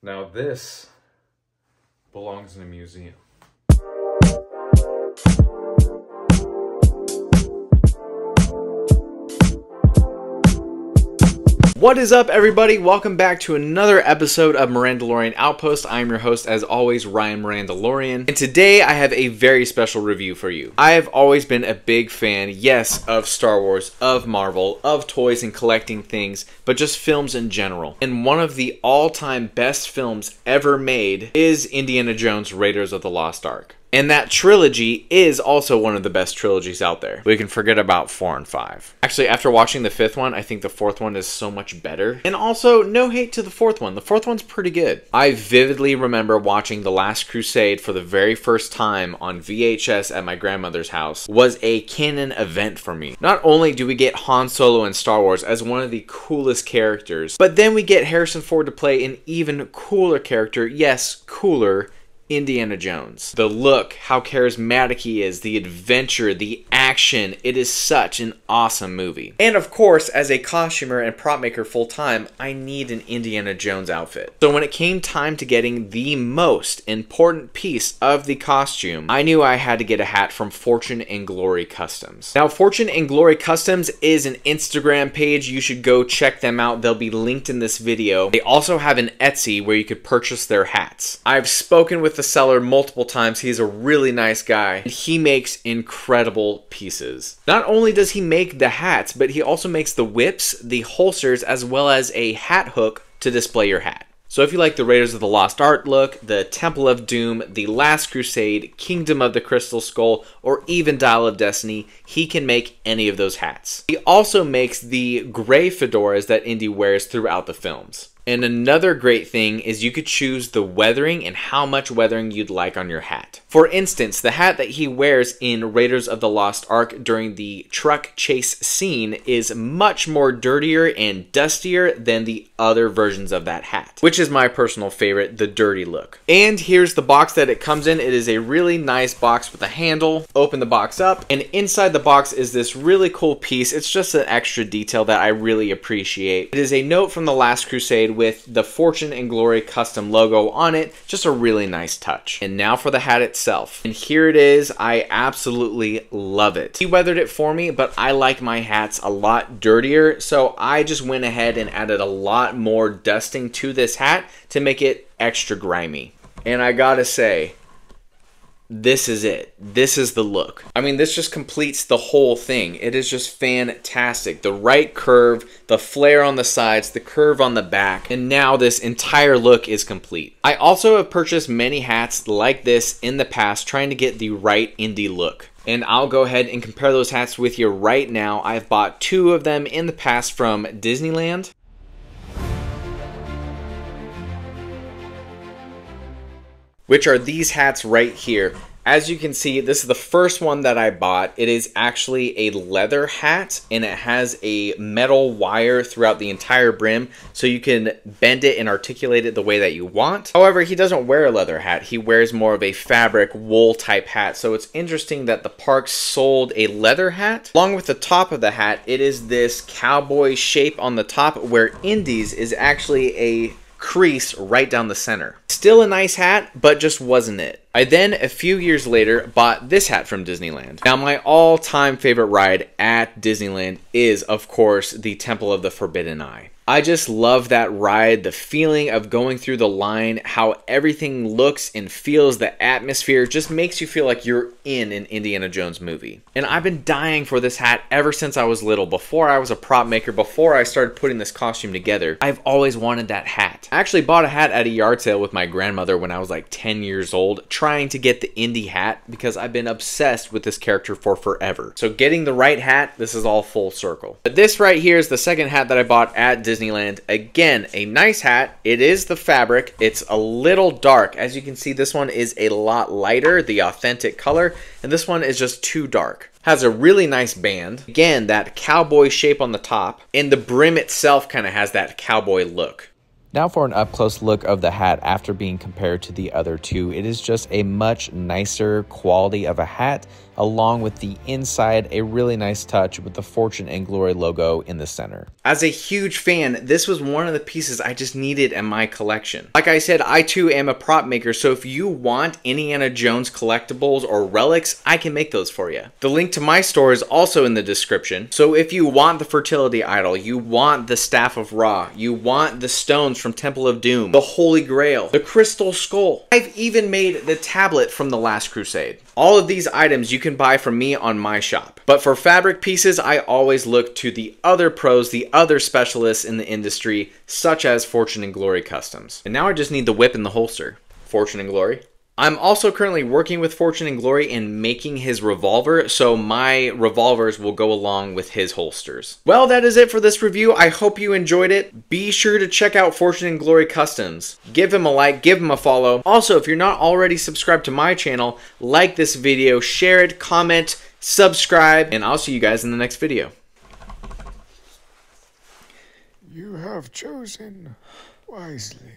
Now this belongs in a museum. What is up, everybody? Welcome back to another episode of Mirandalorian Outpost. I'm your host, as always, Ryan Mirandalorian. And today I have a very special review for you. I have always been a big fan, yes, of Star Wars, of Marvel, of toys and collecting things, but just films in general. And one of the all-time best films ever made is Indiana Jones' Raiders of the Lost Ark. And that trilogy is also one of the best trilogies out there. We can forget about 4 and 5. Actually, after watching the 5th one, I think the 4th one is so much better. And also, no hate to the 4th one. The 4th one's pretty good. I vividly remember watching The Last Crusade for the very first time on VHS at my grandmother's house. Was a canon event for me. Not only do we get Han Solo in Star Wars as one of the coolest characters, but then we get Harrison Ford to play an even cooler character, yes, cooler, Indiana Jones. The look, how charismatic he is, the adventure, the action, it is such an awesome movie. And of course, as a costumer and prop maker full-time, I need an Indiana Jones outfit. So when it came time to getting the most important piece of the costume, I knew I had to get a hat from Fortune and Glory Customs. Now, Fortune and Glory Customs is an Instagram page. You should go check them out. They'll be linked in this video. They also have an Etsy where you could purchase their hats. I've spoken with the seller multiple times. He's a really nice guy, and he makes incredible pieces. Not only does he make the hats, but he also makes the whips, the holsters, as well as a hat hook to display your hat. So if you like the Raiders of the Lost Ark look, the Temple of Doom, the Last Crusade, Kingdom of the Crystal Skull, or even Dial of Destiny, he can make any of those hats. He also makes the gray fedoras that Indy wears throughout the films. And another great thing is you could choose the weathering and how much weathering you'd like on your hat. For instance, the hat that he wears in Raiders of the Lost Ark during the truck chase scene is much more dirtier and dustier than the other versions of that hat, which is my personal favorite, the dirty look. And here's the box that it comes in. It is a really nice box with a handle. Open the box up, and inside the box is this really cool piece. It's just an extra detail that I really appreciate. It is a note from the Last Crusade with the Fortune and Glory custom logo on it. Just a really nice touch. And now for the hat itself. And here it is. I absolutely love it. He weathered it for me, but I like my hats a lot dirtier, so I just went ahead and added a lot more dusting to this hat to make it extra grimy. And I gotta say, this is it. This is the look. I mean, this just completes the whole thing. It is just fantastic. The right curve, the flare on the sides, the curve on the back, and now this entire look is complete. I also have purchased many hats like this in the past, trying to get the right Indy look. And I'll go ahead and compare those hats with you right now. I've bought 2 of them in the past from Disneyland. Which are these hats right here. As you can see, this is the first one that I bought. It is actually a leather hat, and it has a metal wire throughout the entire brim, so you can bend it and articulate it the way that you want. However, he doesn't wear a leather hat. He wears more of a fabric wool type hat, so it's interesting that the park sold a leather hat. Along with the top of the hat, it is this cowboy shape on the top, where Indy's is actually a crease right down the center. Still a nice hat, but just wasn't it. I then, a few years later, bought this hat from Disneyland. Now, my all-time favorite ride at Disneyland is, of course, the Temple of the Forbidden Eye. I just love that ride, the feeling of going through the line, how everything looks and feels, the atmosphere just makes you feel like you're in an Indiana Jones movie. And I've been dying for this hat ever since I was little, before I was a prop maker, before I started putting this costume together. I've always wanted that hat. I actually bought a hat at a yard sale with my grandmother when I was like 10 years old, trying to get the Indy hat because I've been obsessed with this character for forever. So getting the right hat, this is all full circle. But this right here is the second hat that I bought at Disneyland. Again, a nice hat. It is the fabric. It's a little dark. As you can see, this one is a lot lighter, the authentic color, and this one is just too dark. Has a really nice band. Again, that cowboy shape on the top, and the brim itself kind of has that cowboy look. Now for an up-close look of the hat after being compared to the other two. It is just a much nicer quality of a hat, along with the inside, a really nice touch with the Fortune and Glory logo in the center. As a huge fan, this was one of the pieces I just needed in my collection. Like I said, I too am a prop maker, so if you want Indiana Jones collectibles or relics, I can make those for you. The link to my store is also in the description, so if you want the Fertility Idol, you want the Staff of Ra, you want the stones from Temple of Doom, the Holy Grail, the Crystal Skull. I've even made the tablet from The Last Crusade. All of these items you can buy from me on my shop. But for fabric pieces, I always look to the other pros, the other specialists in the industry, such as Fortune and Glory Customs. And now I just need the whip and the holster. Fortune and Glory. I'm also currently working with Fortune and Glory in making his revolver, so my revolvers will go along with his holsters. Well, that is it for this review. I hope you enjoyed it. Be sure to check out Fortune and Glory Customs. Give him a like, give him a follow. Also, if you're not already subscribed to my channel, like this video, share it, comment, subscribe, and I'll see you guys in the next video. You have chosen wisely.